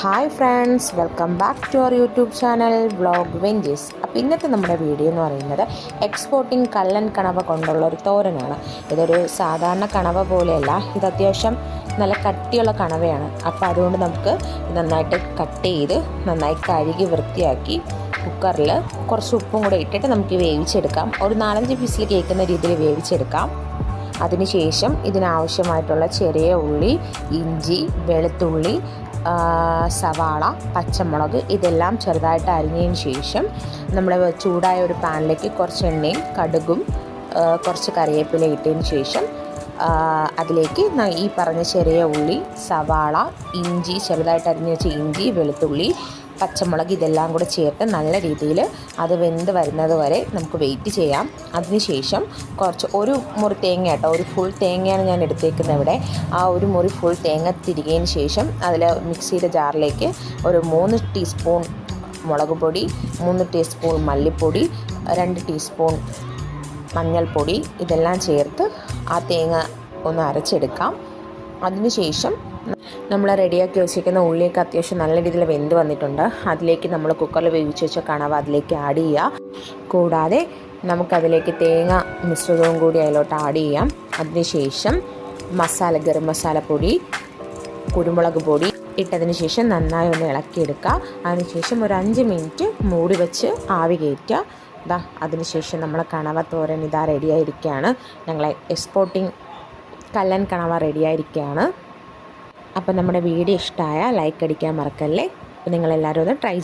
Hi friends, welcome back to our YouTube channel vlog വെഞ്ചീസ്. അപ്പോൾ ഇന്നത്തെ നമ്മുടെ വീഡിയോ എന്ന് പറയുന്നത് എക്സ്പോർട്ടിംഗ് കള്ളൻ കണവ കൊണ്ടുള്ള ഒരു തോരനാണ്. ഇതൊരു സാധാരണ കണവ പോലെയല്ല, ഇത് അത്യാവശ്യം നല്ല കട്ടിയുള്ള കണവയാണ്. അപ്പോൾ അതുകൊണ്ട് നമുക്ക് നന്നായിട്ട് കട്ട് ചെയ്ത് നന്നായി കഴുകി വൃത്തിയാക്കി കുക്കറിൽ കുറച്ച് ഉപ്പും കൂടെ ഇട്ടിട്ട് നമുക്ക് വേവിച്ചെടുക്കാം. ഒരു 4-5 പീസിൽ കേൾക്കുന്ന രീതിയിൽ വേവിച്ചെടുക്കാം. അതിനുശേഷം ഇതിനാവശ്യമായിട്ടുള്ള ചെറിയ ഉള്ളി, ഇഞ്ചി, വെളുത്തുള്ളി, സവാള, പച്ചമുളക് ഇതെല്ലാം ചെറുതായിട്ട് അരിഞ്ഞതിന് ശേഷം നമ്മൾ ചൂടായ ഒരു പാനിലേക്ക് കുറച്ച് എണ്ണയും കടുകും കുറച്ച് കറിവേപ്പില ഇട്ടതിന് ശേഷം അതിലേക്ക് ഈ പറഞ്ഞ ചെറിയ ഉള്ളി, സവാള, ഇഞ്ചി, ചെറുതായിട്ട് അരിഞ്ഞ് വെച്ച ഇഞ്ചി, വെളുത്തുള്ളി, പച്ചമുളക് ഇതെല്ലാം കൂടെ ചേർത്ത് നല്ല രീതിയിൽ അത് വെന്ത് വരുന്നത് വരെ നമുക്ക് വെയിറ്റ് ചെയ്യാം. അതിനുശേഷം ഒരു മുറി തേങ്ങ കേട്ടോ, ഒരു ഫുൾ തേങ്ങയാണ് ഞാൻ എടുത്തേക്കുന്നത് ഇവിടെ. ആ ഒരു മുറി ഫുൾ തേങ്ങ തിരികെയതിന് ശേഷം അതിൽ മിക്സിയുടെ ജാറിലേക്ക് ഒരു 3 ടീസ്പൂൺ മുളക് പൊടി, 3 ടീസ്പൂൺ മല്ലിപ്പൊടി, 2 ടീസ്പൂൺ മഞ്ഞൾപ്പൊടി ഇതെല്ലാം ചേർത്ത് ആ തേങ്ങ ഒന്ന് അരച്ചെടുക്കാം. അതിനുശേഷം നമ്മൾ റെഡിയാക്കി വെച്ചിരിക്കുന്ന ഉള്ളിയൊക്കെ അത്യാവശ്യം നല്ല രീതിയിൽ വെന്ത് വന്നിട്ടുണ്ട്. അതിലേക്ക് നമ്മൾ കുക്കറിൽ വേവിച്ച് വെച്ച കണവ അതിലേക്ക് ആഡ് ചെയ്യുക. കൂടാതെ നമുക്കതിലേക്ക് തേങ്ങ മിശ്രിതവും കൂടി അതിലോട്ട് ആഡ് ചെയ്യാം. അതിനുശേഷം ഗരം മസാലപ്പൊടി, കുരുമുളക് പൊടി ഇട്ടതിന് ശേഷം നന്നായി ഒന്ന് ഇളക്കിയെടുക്കുക. അതിനുശേഷം ഒരു 5 മിനിറ്റ് മൂടി വെച്ച് ആവി കയറ്റുക. അതിനുശേഷം നമ്മൾ കണവ തോരൻ റെഡിയായിരിക്കുകയാണ്. ഞങ്ങളെ എക്സ്പോർട്ടിംഗ് കല്ലൻ കണവ റെഡിയായിരിക്കുകയാണ്. അപ്പോൾ നമ്മുടെ വീഡിയോ ഇഷ്ടമായ ലൈക്ക് അടിക്കാൻ മറക്കല്ലേ. അപ്പോൾ നിങ്ങളെല്ലാവരും ഒന്ന് ട്രൈ